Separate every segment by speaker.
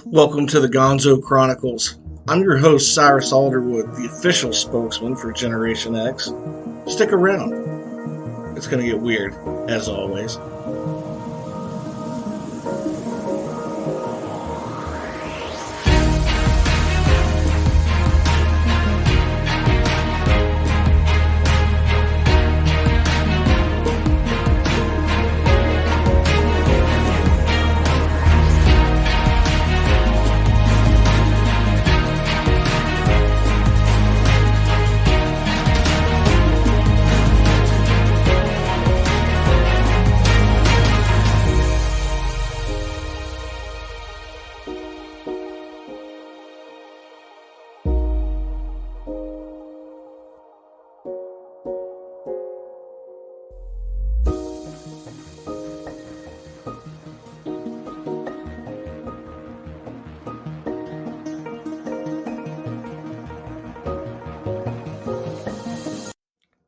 Speaker 1: Welcome to the Gonzo Chronicles. I'm your host, Cyrus Alderwood, the official spokesman for Generation X. Stick around. It's going to get weird, as always.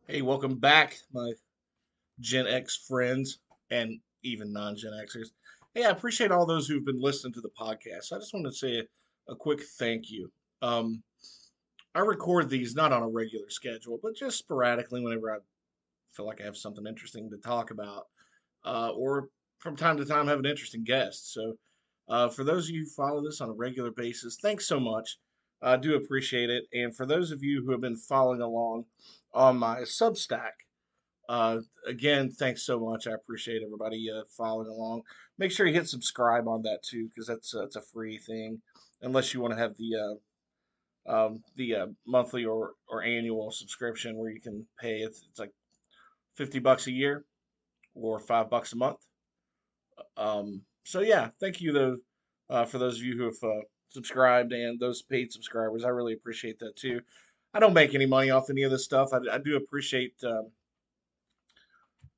Speaker 1: Hey, welcome back, my Gen X friends and even non-Gen Xers. Hey, I appreciate all those who've been listening to the podcast. I just want to say a quick thank you. Um, I record these not on a regular schedule, but just sporadically whenever I feel like I have something interesting to talk about, or from time to time have an interesting guest. So, for those of you who follow this on a regular basis, thanks so much. I do appreciate it. And for those of you who have been following along on my Substack, again, thanks so much. I appreciate everybody following along. Make sure you hit subscribe on that too, because that's a free thing, unless you want to have the monthly or annual subscription where you can pay. It's like $50 a year or $5 a month. So yeah, thank you though for those of you who have subscribed and those paid subscribers. I really appreciate that too. I don't make any money off any of this stuff. I do appreciate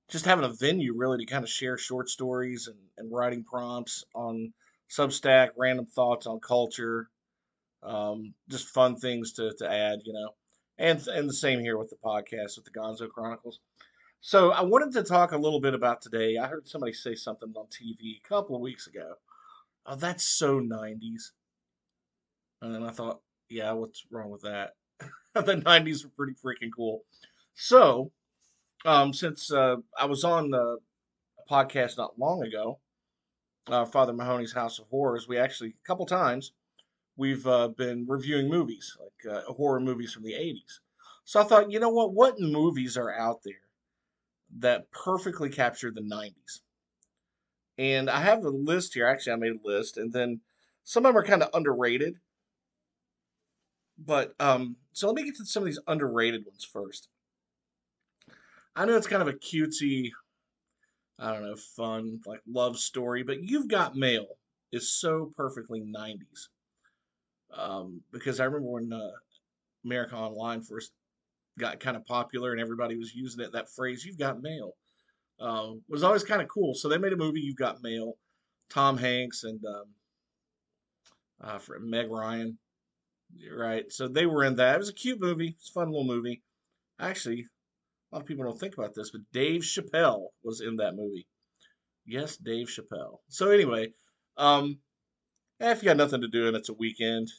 Speaker 1: just having a venue really to kind of share short stories and writing prompts on Substack, random thoughts on culture, just fun things to add, and the same here with the podcast with the Gonzo Chronicles. So I wanted to talk a little bit about today. I heard somebody say something on TV a couple of weeks ago. Oh, that's so 90s. And then I thought, yeah, what's wrong with that? The 90s were pretty freaking cool. So, since I was on a podcast not long ago, Father Mahoney's House of Horrors, we actually, a couple times, we've been reviewing movies, like horror movies from the 80s. So I thought, you know what? What movies are out there that perfectly capture the 90s? And I have a list here. Actually, I made a list, and then some of them are kind of underrated. But so let me get to some of these underrated ones first. I know it's kind of a cutesy, I don't know, fun like love story, but You've Got Mail is so perfectly 90s. Because I remember when America Online first got kind of popular and everybody was using it, that phrase "You've got mail" was always kind of cool. So they made a movie, "You've Got Mail." Tom Hanks and for Meg Ryan, right? So they were in that. It was a cute movie. It's a fun little movie. Actually, a lot of people don't think about this, but Dave Chappelle was in that movie. Yes, Dave Chappelle. So anyway, um, if you got nothing to do and it's a weekend,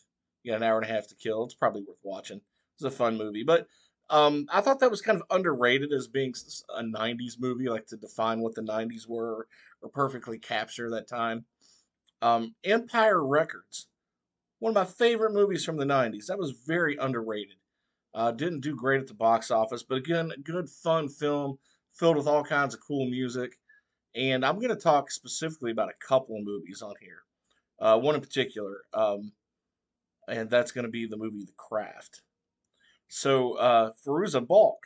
Speaker 1: you got an hour and a half to kill, it's probably worth watching. It's a fun movie, but I thought that was kind of underrated as being a '90s movie, like to define what the '90s were or perfectly capture that time. Empire Records, one of my favorite movies from the '90s. That was very underrated. Didn't do great at the box office, but again, a good fun film filled with all kinds of cool music. And I'm going to talk specifically about a couple of movies on here. One in particular, and that's going to be the movie The Craft. So Fairuza Balk,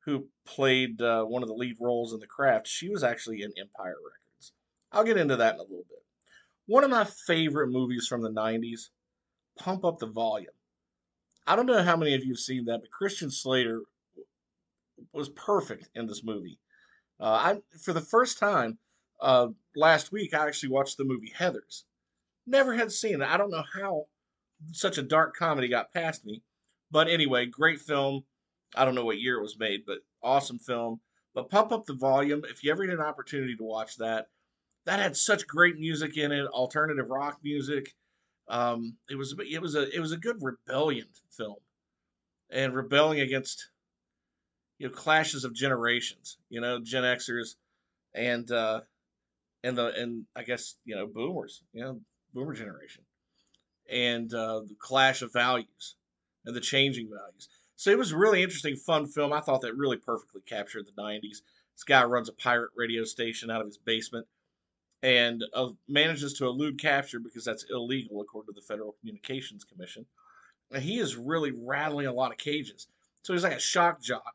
Speaker 1: who played one of the lead roles in The Craft, she was actually in Empire Records. I'll get into that in a little bit. One of my favorite movies from the '90s, Pump Up the Volume. I don't know how many of you have seen that, but Christian Slater was perfect in this movie. For the first time last week, I actually watched the movie Heathers. Never had seen it. I don't know how such a dark comedy got past me, but anyway, great film. I don't know what year it was made, but awesome film. But Pump Up the Volume. If you ever get an opportunity to watch that, that had such great music in it, alternative rock music. It was a good rebellion film and rebelling against clashes of generations. Gen Xers and and I guess boomers. Boomer generation and the clash of values and the changing values. So it was a really interesting, fun film. I thought that really perfectly captured the 90's. This guy runs a pirate radio station out of his basement and manages to elude capture because that's illegal according to the Federal Communications Commission. And he is really rattling a lot of cages. So he's like a shock jock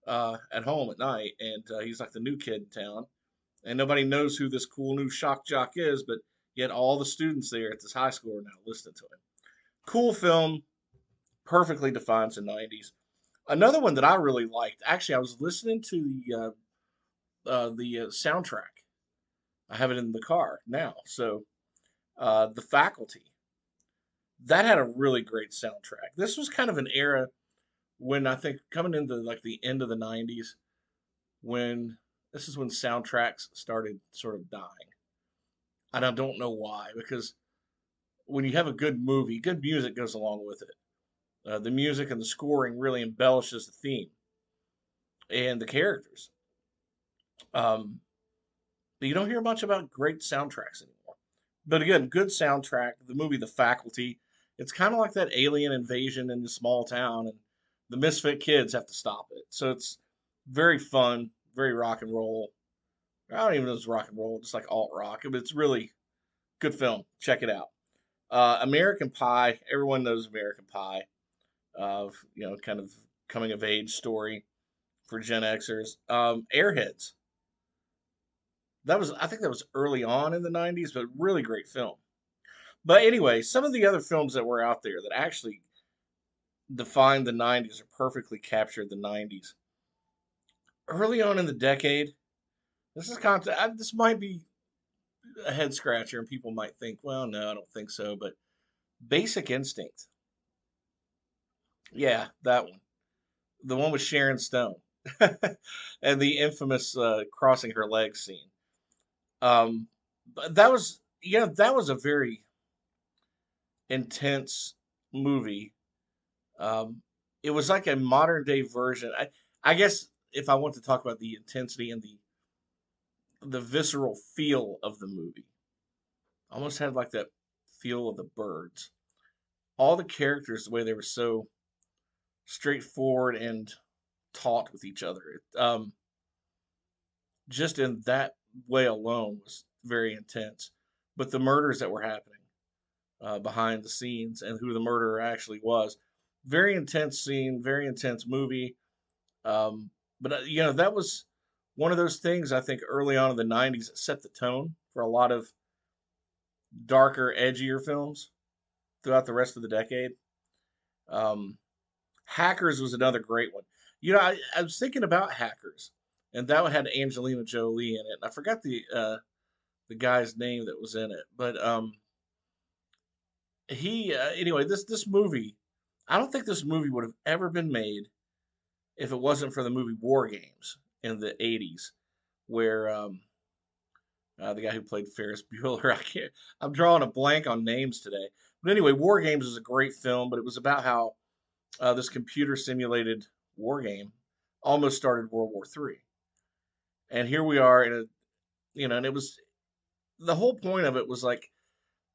Speaker 1: at home at night, and he's like the new kid in town. And nobody knows who this cool new shock jock is, but yet all the students there at this high school are now listening to him. Cool film, perfectly defines the 90's. Another one that I really liked, actually, I was listening to the soundtrack. I have it in the car now. So, The Faculty, that had a really great soundtrack. This was kind of an era when I think coming into like the end of the 90's, when this is when soundtracks started sort of dying. And I don't know why, because when you have a good movie, good music goes along with it. The music and the scoring really embellishes the theme and the characters. Um, but you don't hear much about great soundtracks anymore. But again, good soundtrack. The movie The Faculty. It's kind of like that alien invasion in the small town, and the misfit kids have to stop it. So it's very fun, very rock and roll. I don't even know if it's rock and roll, just like alt rock. But it's really good film. Check it out. American Pie. Everyone knows American Pie. Of kind of coming of age story for Gen Xers. Airheads. I think that was early on in the 90's, but really great film. But anyway, some of the other films that were out there that actually defined the 90's or perfectly captured the 90's. Early on in the decade, this might be a head scratcher and people might think, well, no, I don't think so, but Basic Instinct. Yeah, that one. The one with Sharon Stone. And the infamous crossing her legs scene. But that was a very intense movie. Um, it was like a modern day version. I guess if I want to talk about the intensity and the visceral feel of the movie, almost had like that feel of the birds. All the characters, the way they were so straightforward and taut with each other, just in that way alone was very intense. But the murders that were happening behind the scenes and who the murderer actually was, very intense scene, very intense movie. Um, but that was one of those things I think early on in the 90's that set the tone for a lot of darker, edgier films throughout the rest of the decade. Um, Hackers was another great one. I was thinking about Hackers, and that one had Angelina Jolie in it. And I forgot the guy's name that was in it, but he anyway. This movie, I don't think this movie would have ever been made if it wasn't for the movie War Games in the '80's, where the guy who played Ferris Bueller. I'm drawing a blank on names today. But anyway, War Games is a great film, but it was about how this computer simulated war game almost started World War III. And here we are in and it was the whole point of it was like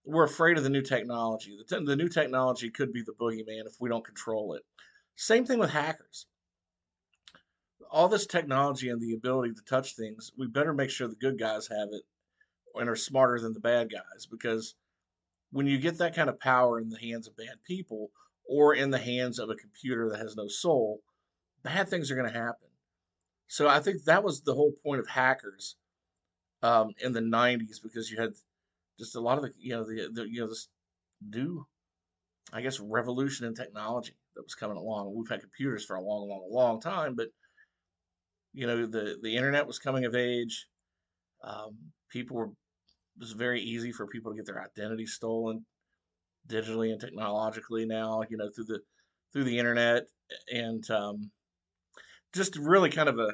Speaker 1: we're afraid of the new technology. The new technology could be the boogeyman if we don't control it. Same thing with hackers. All this technology and the ability to touch things, we better make sure the good guys have it and are smarter than the bad guys because when you get that kind of power in the hands of bad people or in the hands of a computer that has no soul, bad things are going to happen. So I think that was the whole point of hackers in the '90's because you had just a lot of this new, I guess, revolution in technology that was coming along. We've had computers for a long, long, long time, but the internet was coming of age. People were It was very easy for people to get their identity stolen digitally and technologically now, through the internet, and just really kind of a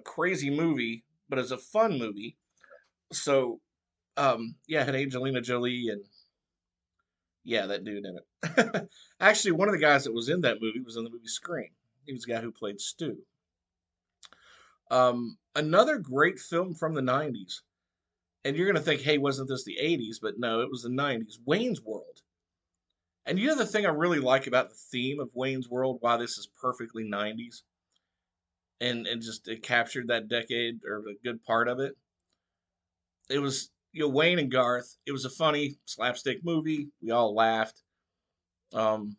Speaker 1: crazy movie, but as a fun movie. So, yeah, it had Angelina Jolie and yeah, that dude in it. Actually, one of the guys that was in that movie was in the movie Scream. He was the guy who played Stu. Another great film from the 90s. And you're going to think, hey, wasn't this the 80s? But no, it was the 90s. Wayne's World. And you know the thing I really like about the theme of Wayne's World, why this is perfectly 90s, and just it captured that decade or a good part of it. It was, Wayne and Garth. It was a funny slapstick movie. We all laughed. Um,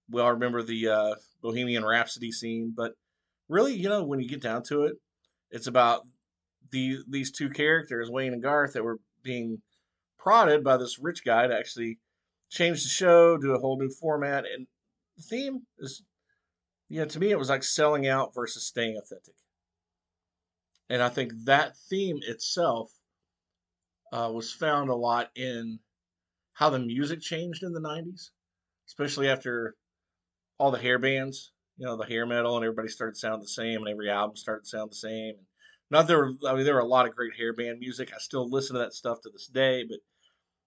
Speaker 1: we all remember the Bohemian Rhapsody scene, but really, when you get down to it, it's about these two characters, Wayne and Garth, that were being prodded by this rich guy to actually change the show, do a whole new format, and the theme is, to me, it was like selling out versus staying authentic, and I think that theme itself was found a lot in how the music changed in the '90s, especially after all the hair bands, the hair metal, and everybody started sounding the same, and every album started sounding the same. Not there, I mean, there were a lot of great hair band music. I still listen to that stuff to this day, but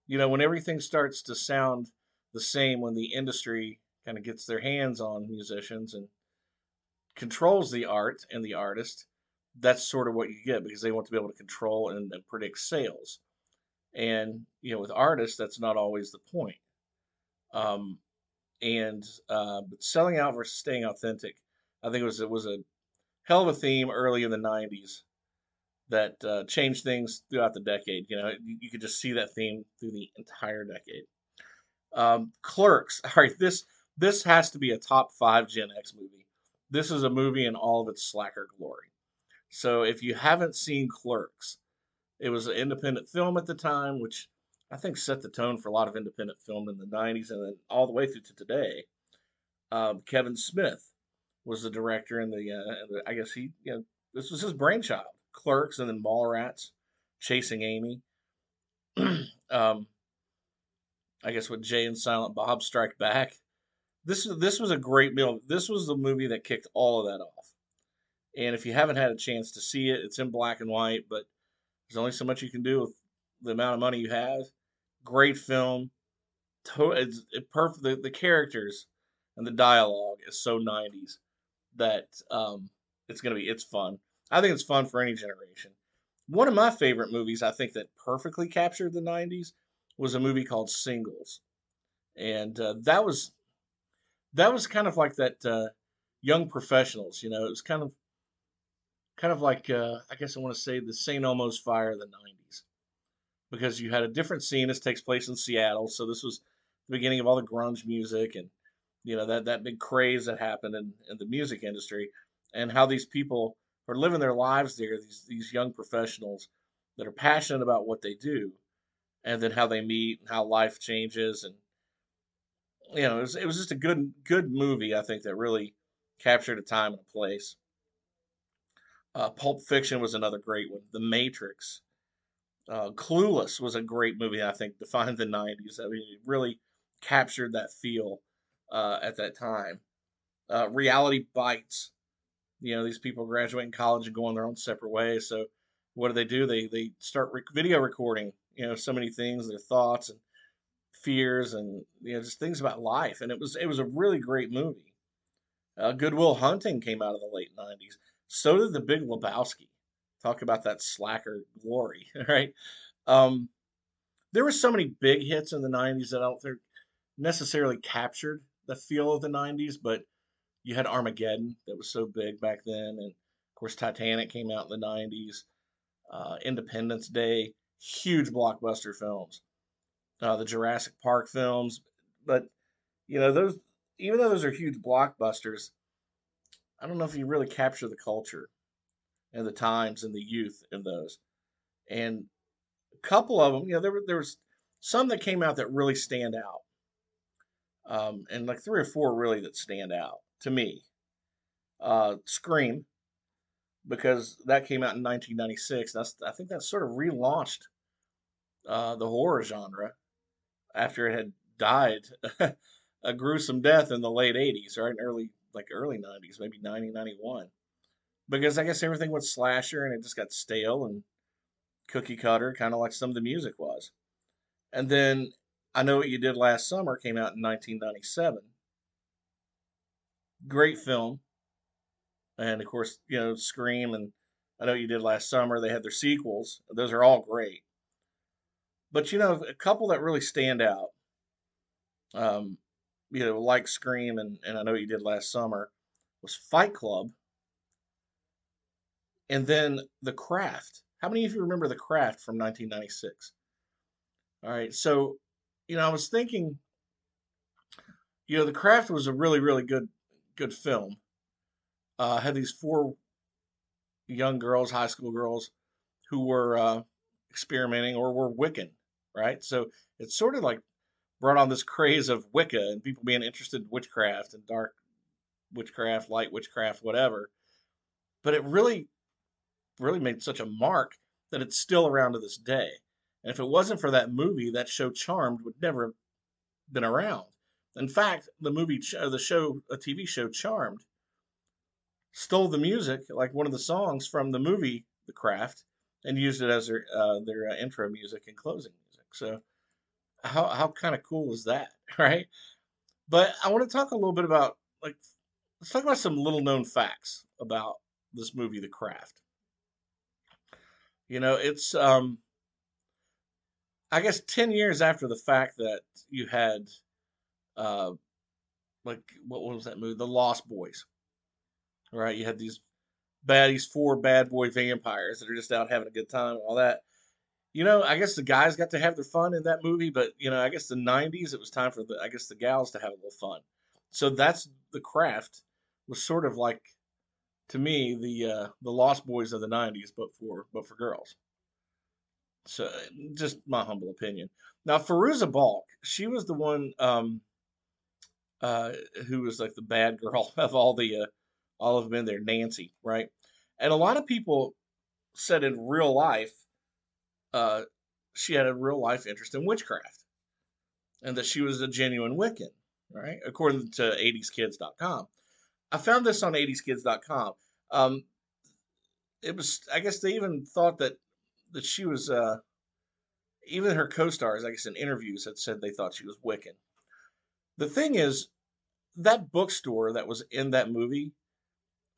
Speaker 1: when everything starts to sound the same, when the industry kind of gets their hands on musicians and controls the art and the artist, that's sort of what you get because they want to be able to control and predict sales. And with artists, that's not always the point. Um, and but selling out versus staying authentic, I think it was a hell of a theme early in the '90s that changed things throughout the decade. You could just see that theme through the entire decade. Clerks. All right, this has to be a top five Gen X movie. This is a movie in all of its slacker glory. So if you haven't seen Clerks, it was an independent film at the time, which I think set the tone for a lot of independent film in the '90s and then all the way through to today. Kevin Smith was the director, and I guess this was his brainchild. Clerks and then Mallrats, Chasing Amy. um, I guess with Jay and Silent Bob Strike Back. This was a great meal. This was the movie that kicked all of that off. And if you haven't had a chance to see it, it's in black and white, but there's only so much you can do with the amount of money you have. Great film. It's perfect. The characters and the dialogue is so 90s that it's fun. I think it's fun for any generation. One of my favorite movies I think that perfectly captured the 90s was a movie called Singles. And that was kind of like that young professionals. It was kind of like I guess I want to say the St. Elmo's Fire of the '90s because you had a different scene. This takes place in Seattle, so this was the beginning of all the grunge music and that big craze that happened in the music industry, and how these people are living their lives there. These young professionals that are passionate about what they do, and then how they meet and how life changes, and it was just a good movie. I think that really captured a time and a place. Pulp Fiction was another great one. The Matrix. Clueless was a great movie. I think defined the '90s. I mean, it really captured that feel at that time. Reality Bites. These people graduating college and going their own separate ways. So what do? They start video recording. So many things, their thoughts and fears, and just things about life. And it was a really great movie. Goodwill Hunting came out of the late '90s. So did The Big Lebowski. Talk about that slacker glory, right? Um, there were so many big hits in the '90s that I don't think necessarily captured the feel of the '90s, but you had Armageddon that was so big back then, and of course Titanic came out in the '90s. Independence Day, huge blockbuster films. The Jurassic Park films, but those, even though those are huge blockbusters, I don't know if you really capture the culture and the times and the youth in those. And a couple of them, there was some that came out that really stand out, and like three or four really that stand out to me. Scream, because that came out in 1996. I think that sort of relaunched the horror genre after it had died a gruesome death in the late '80s, right, and early '90s, maybe 90, 91. Because I guess everything was slasher and it just got stale, and cookie cutter, kind of like some of the music was. And then I Know What You Did Last Summer came out in 1997. Great film. And of course, Scream and I Know What You Did Last Summer, they had their sequels. Those are all great. But a couple that really stand out, um, like Scream and I Know What You Did Last Summer, was Fight Club and then The Craft. How many of you remember The Craft from 1996? All right, so I was thinking, The Craft was a really, really good film. Had these four young girls, high school girls, who were experimenting or were Wiccan, right? So it's sort of like brought on this craze of Wicca and people being interested in witchcraft and dark witchcraft, light witchcraft, whatever. But it really, really made such a mark that it's still around to this day. And if it wasn't for that movie, that show Charmed would never have been around. In fact, the show, a TV show Charmed, stole the music, like one of the songs from the movie The Craft, and used it as their intro music and closing music. So how kind of cool is that, right? But I want to talk a little bit about like let's talk about some little known facts about this movie, The Craft. It's I guess 10 years after the fact that you had uh like what was that movie, The Lost Boys, right? You had these four bad boy vampires that are just out having a good time and all that. I guess the guys got to have their fun in that movie, but I guess the '90s it was time for the gals to have a little fun. So that's The Craft was sort of like, to me, the Lost Boys of the '90s, but for girls. So just my humble opinion. Now Faruza Balk, she was the one uh, who was like the bad girl of all of them in there, Nancy, right? And a lot of people said in real life, uh, she had a real life interest in witchcraft and that she was a genuine Wiccan, right? According to 80skids.com. I found this on 80skids.com. Um, it was, I guess they even thought that she was, even her co-stars, I guess in interviews had said they thought she was Wiccan. The thing is, that bookstore that was in that movie,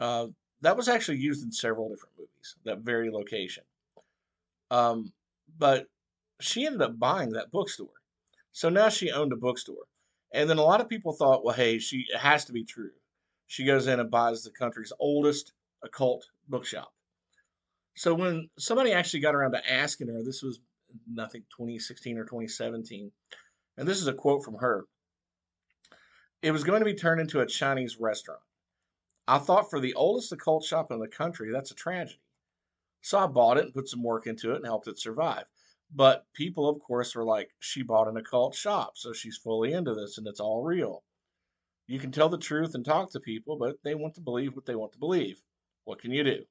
Speaker 1: uh, that was actually used in several different movies, that very location. Um, but she ended up buying that bookstore. So now she owned a bookstore. And then a lot of people thought, well, hey, it has to be true. She goes in and buys the country's oldest occult bookshop. So when somebody actually got around to asking her, this was nothing 2016 or 2017, and this is a quote from her. It was going to be turned into a Chinese restaurant. I thought for the oldest occult shop in the country, that's a tragedy. So I bought it and put some work into it and helped it survive. But people, of course, were like, she bought an occult shop, so she's fully into this and it's all real. You can tell the truth and talk to people, but they want to believe what they want to believe. What can you do?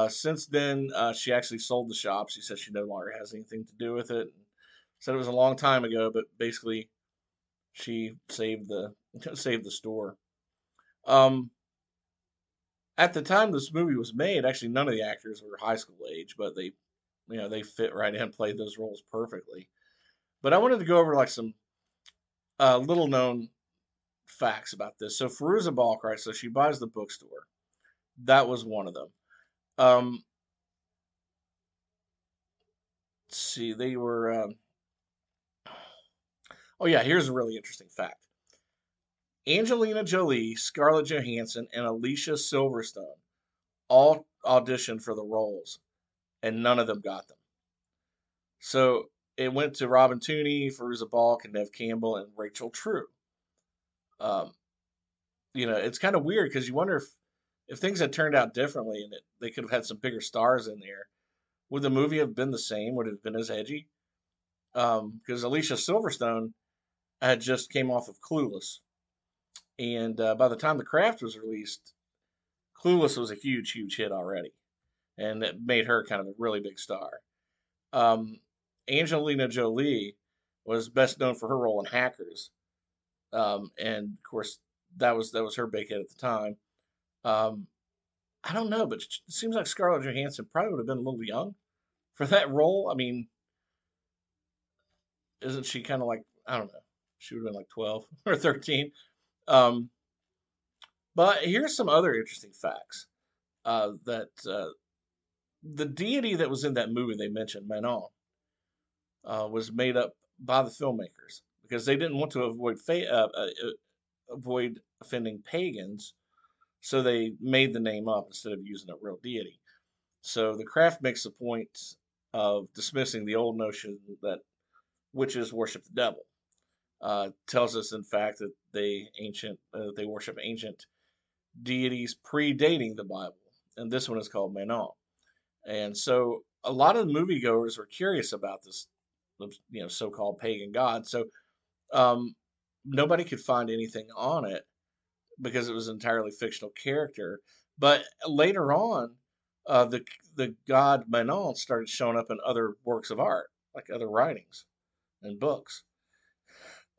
Speaker 1: Since then, she actually sold the shop. She says she no longer has anything to do with it. Said it was a long time ago, but basically she saved the saved the store. Um, at the time this movie was made, actually none of the actors were high school age, but they fit right in, played those roles perfectly. But I wanted to go over like some little known facts about this. So Feruza Balk, right? So she buys the bookstore. That was one of them. Um, let's see, they were. Oh yeah, here's a really interesting fact. Angelina Jolie, Scarlett Johansson, and Alicia Silverstone all auditioned for the roles, and none of them got them. So it went to Robin Tooney, Fairuza Balk, and Nev Campbell, and Rachel True. Um, it's kind of weird because you wonder if things had turned out differently and they could have had some bigger stars in there. Would the movie have been the same? Would it have been as edgy? Because Alicia Silverstone had just came off of Clueless, and by the time The Craft was released, Clueless was a huge, huge hit already, and it made her kind of a really big star. Um, Angelina Jolie was best known for her role in Hackers, and of course that was her big hit at the time. Um, I don't know, but it seems like Scarlett Johansson probably would have been a little young for that role. I mean, isn't she kind of like, I don't know? She would have been like 12 or 13. Um, but here's some other interesting facts. That the deity that was in that movie they mentioned, Manon, was made up by the filmmakers because they didn't want to avoid offending pagans, so they made the name up instead of using a real deity. So the craft makes a point of dismissing the old notion that witches worship the devil. Tells us, in fact, that they worship ancient deities predating the Bible, and this one is called Manon. And so a lot of the moviegoers were curious about this, so-called pagan god. So um, nobody could find anything on it because it was an entirely fictional character. But later on, the god Manon started showing up in other works of art, like other writings and books.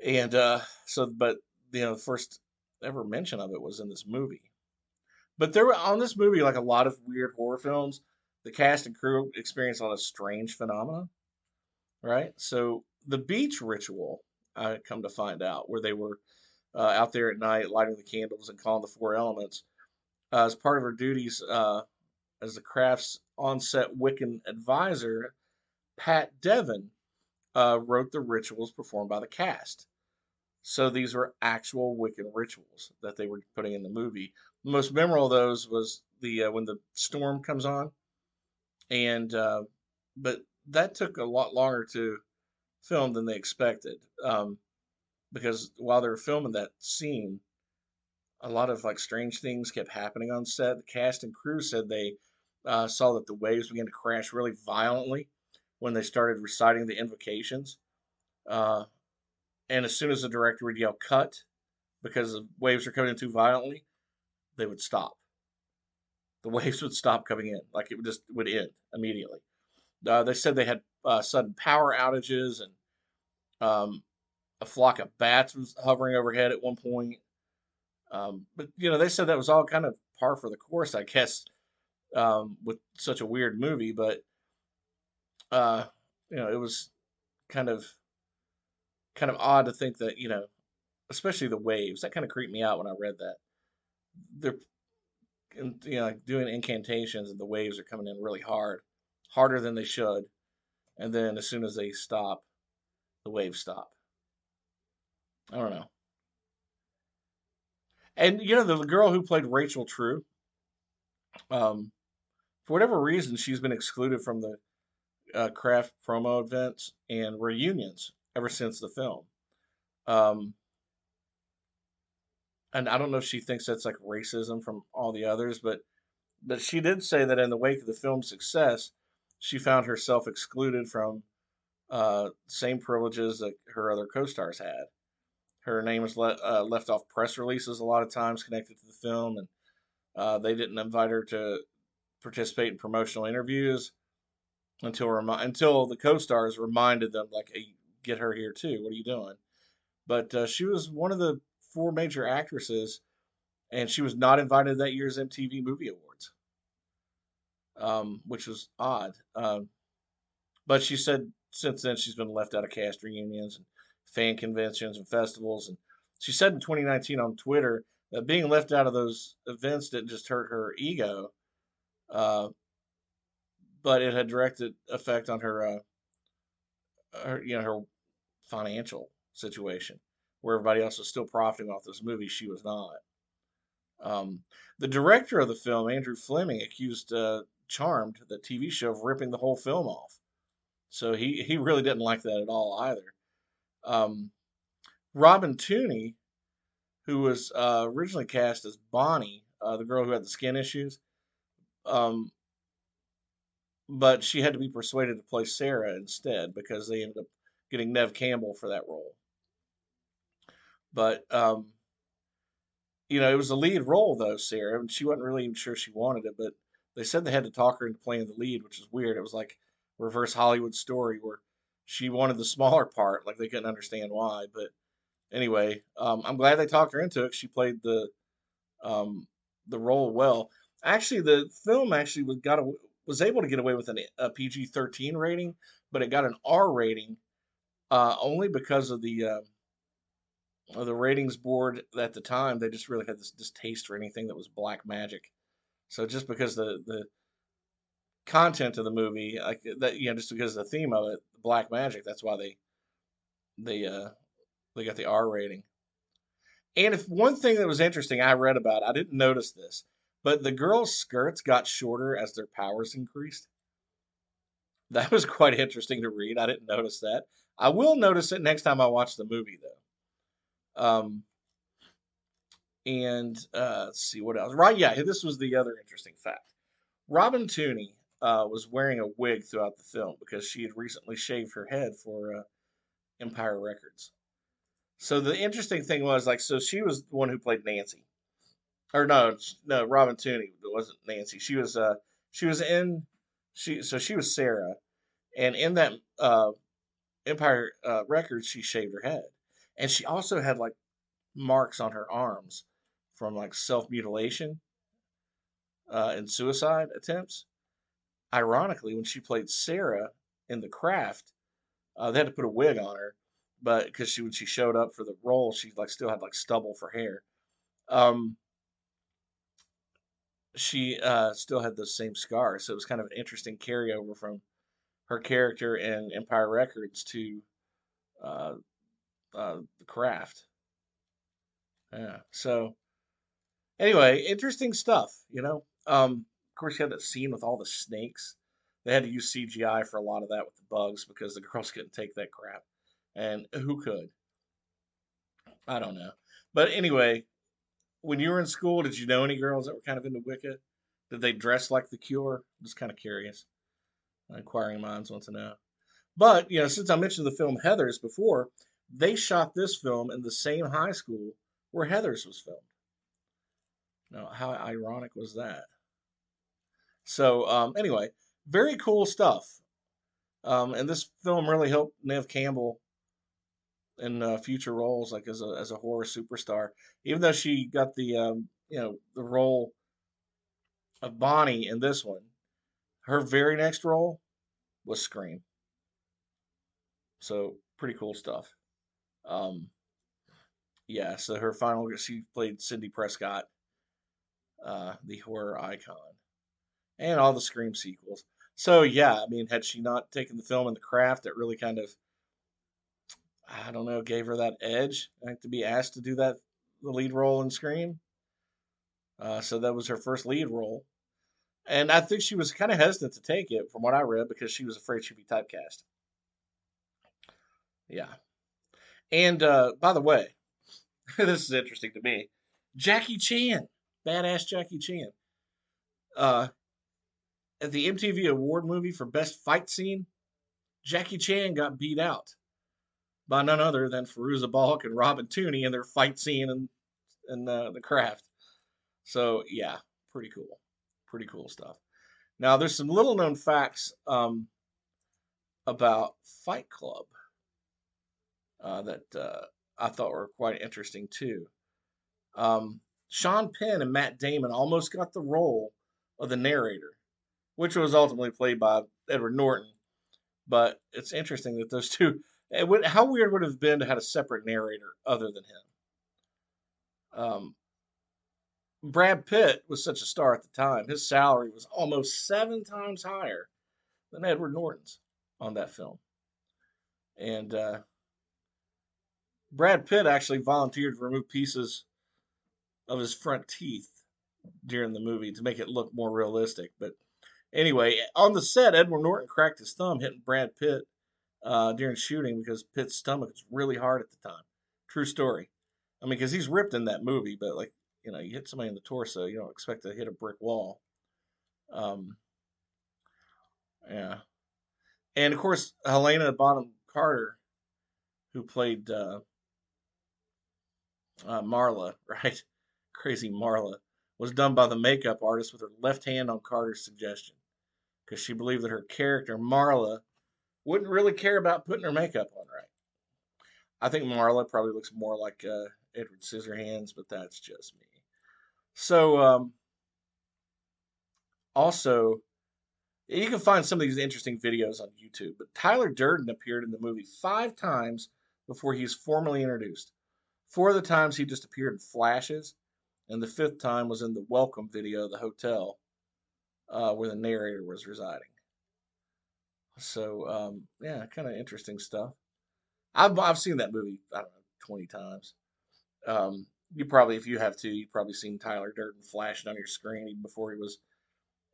Speaker 1: And but the first ever mention of it was in this movie. But there were on this movie, like a lot of weird horror films, the cast and crew experienced a lot of strange phenomena, right? So the beach ritual, I come to find out, where they were out there at night lighting the candles and calling the four elements, as part of her duties as the craft's on-set Wiccan advisor, Pat Devon, wrote the rituals performed by the cast. So these were actual Wiccan rituals that they were putting in the movie. The most memorable of those was the when the storm comes on, and but that took a lot longer to film than they expected, because while they were filming that scene, a lot of like strange things kept happening on set. The cast and crew said they saw that the waves began to crash really violently when they started reciting the invocations, uh, and as soon as the director would yell "cut" because the waves were coming in too violently, they would stop. The waves would stop coming in, like it would end immediately. They said they had sudden power outages, and a flock of bats was hovering overhead at one point. But they said that was all kind of par for the course, I guess, with such a weird movie. But uh, it was kind of odd to think that especially the waves, that kind of creeped me out when I read that. They're like doing incantations, and the waves are coming in really hard, harder than they should. And then as soon as they stop, the waves stop. I don't know. And the girl who played Rachel True, um, for whatever reason, she's been excluded from the craft promo events and reunions ever since the film. Um, and I don't know if she thinks that's like racism from all the others, but she did say that in the wake of the film's success, she found herself excluded from same privileges that her other co-stars had. Her name was left off press releases a lot of times connected to the film, and they didn't invite her to participate in promotional interviews until the co-stars reminded them, like, "Hey, get her here too. What are you doing?" But she was one of the four major actresses, and she was not invited to that year's MTV Movie Awards, which was odd. But she said since then she's been left out of cast reunions and fan conventions and festivals. And she said in 2019 on Twitter that being left out of those events didn't just hurt her ego, uh, but it had direct effect on her financial situation, where everybody else was still profiting off this movie. She was not. The director of the film, Andrew Fleming, accused Charmed, the TV show, of ripping the whole film off. So he really didn't like that at all either. Um, Robin Tooney, who was originally cast as Bonnie, the girl who had the skin issues, um, but she had to be persuaded to play Sarah instead because they ended up getting Nev Campbell for that role. But it was a lead role though, Sarah, and she wasn't really even sure she wanted it. But they said they had to talk her into playing the lead, which is weird. It was like reverse Hollywood story where she wanted the smaller part, like they couldn't understand why. But anyway, I'm glad they talked her into it. She played um, the role well. Actually, the film actually was was able to get away with a PG-13 rating, but it got an R rating only because of the ratings board at the time. They just really had this distaste for anything that was black magic. So just because the content of the movie, like that, just because of the theme of it, black magic, that's why they uh they got the R rating. And if one thing that was interesting I read about, I didn't notice this, but the girls' skirts got shorter as their powers increased. That was quite interesting to read. I didn't notice that. I will notice it next time I watch the movie, though. And let's see what else. Right, yeah, this was the other interesting fact. Robin Tooney was wearing a wig throughout the film because she had recently shaved her head for Empire Records. So the interesting thing was, like, so she was the one who played Nancy, or no, no, Robin Tooney wasn't Nancy. She was in she was Sarah, and in that Empire Records, she shaved her head, and she also had like marks on her arms from like self mutilation and suicide attempts. Ironically, when she played Sarah in The Craft, they had to put a wig on her, but because when she showed up for the role, she like still had like stubble for hair. Um, she still had those same scars, so it was kind of an interesting carryover from her character in Empire Records to uh, The Craft. Yeah. So anyway, interesting stuff. Of course, you had that scene with all the snakes. They had to use CGI for a lot of that with the bugs because the girls couldn't take that crap, and who could? I don't know. But anyway, when you were in school, did you know any girls that were kind of into Wicca? Did they dress like the Cure? I'm just kind of curious. Inquiring minds want to know. But since I mentioned the film Heathers before, they shot this film in the same high school where Heathers was filmed. Now, how ironic was that? So, anyway, very cool stuff. And this film really helped Nev Campbell in future roles, like as a horror superstar. Even though she got the role of Bonnie in this one, her very next role was Scream. So pretty cool stuff. Um, yeah. So her final, she played Cindy Prescott, the horror icon, and all the Scream sequels. So yeah, I mean, had she not taken the film and the craft, it really kind of, I don't know, gave her that edge, like to be asked to do the lead role in Scream. So that was her first lead role, and I think she was kind of hesitant to take it, from what I read, because she was afraid she'd be typecast. Yeah. And by the way, this is interesting to me. Jackie Chan, badass Jackie Chan, uh, at the MTV Award movie for Best Fight Scene, Jackie Chan got beat out by none other than Fairuza Balk and Robin Tooney in their fight scene in The Craft. So yeah, pretty cool stuff. Now there's some little known facts about Fight Club that I thought were quite interesting too. Sean Penn and Matt Damon almost got the role of the narrator, which was ultimately played by Edward Norton. But it's interesting that those two. How weird would it have been to have a separate narrator other than him? Brad Pitt was such a star at the time. His salary was almost 7 times higher than Edward Norton's on that film. And Brad Pitt actually volunteered to remove pieces of his front teeth during the movie to make it look more realistic. But anyway, on the set, Edward Norton cracked his thumb hitting Brad Pitt during shooting because Pitt's stomach was really hard at the time. True story. I mean, because he's ripped in that movie, but like, you hit somebody in the torso, you don't expect to hit a brick wall. Um, yeah. And of course, Helena Bonham Carter, who played Marla, right? Crazy Marla, was done by the makeup artist with her left hand on Carter's suggestion because she believed that her character, Marla, wouldn't really care about putting her makeup on right. I think Marla probably looks more like Edward Scissorhands, but that's just me. So, also, You can find some of these interesting videos on YouTube, but Tyler Durden appeared in the movie 5 times before he was formally introduced. 4 of the times he just appeared in flashes, and the fifth time was in the welcome video of the hotel where the narrator was residing. So yeah, kind of interesting stuff. I've seen that movie, I don't know, 20 times. You probably, if you have too, you've probably seen Tyler Durden flashing on your screen even before he was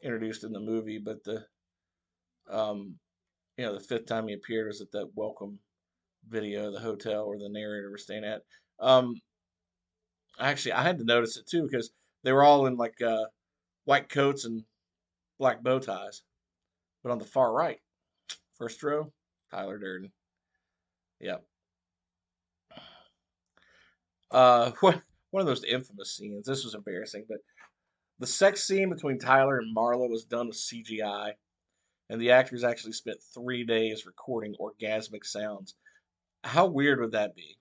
Speaker 1: introduced in the movie. But um, the fifth time he appeared was at that welcome video of the hotel where the narrator was staying at. Um, Actually, I had to notice it too because they were all in like white coats and black bow ties. But on the far right, first row, Tyler Durden. Yep. One of those infamous scenes. This was embarrassing, but the sex scene between Tyler and Marla was done with CGI, and the actors actually spent 3 days recording orgasmic sounds. How weird would that be?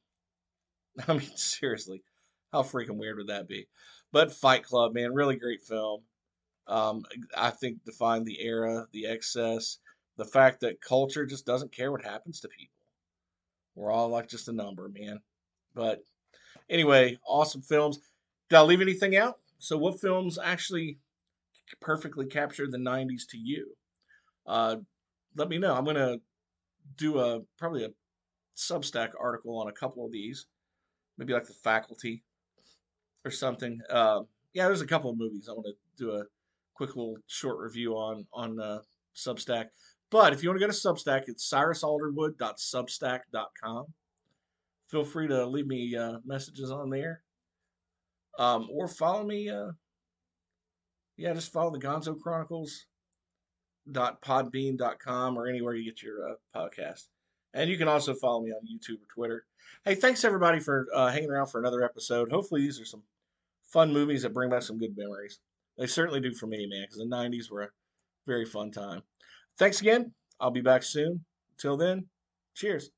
Speaker 1: I mean, seriously, how freaking weird would that be? But Fight Club, man, really great film. Um, I think defined the era, the excess, the fact that culture just doesn't care what happens to people. We're all like just a number, man. But anyway, awesome films. Did I leave anything out? So, what films actually perfectly captured the 90s to you? Uh, Let me know. I'm going to do probably a Substack article on a couple of these, maybe like The Faculty or something. Yeah, there's a couple of movies I want to do a quick little short review on Substack. But if you want to go to Substack, it's cyrusalderwood.substack.com. Feel free to leave me messages on there, or follow me. Yeah, just follow the Gonzo Chronicles podbean.com or anywhere you get your podcast. And you can also follow me on YouTube or Twitter. Hey, thanks everybody for hanging around for another episode. Hopefully, these are some fun movies that bring back some good memories. They certainly do for me, man, because the 90's were a very fun time. Thanks again. I'll be back soon. Until then, cheers.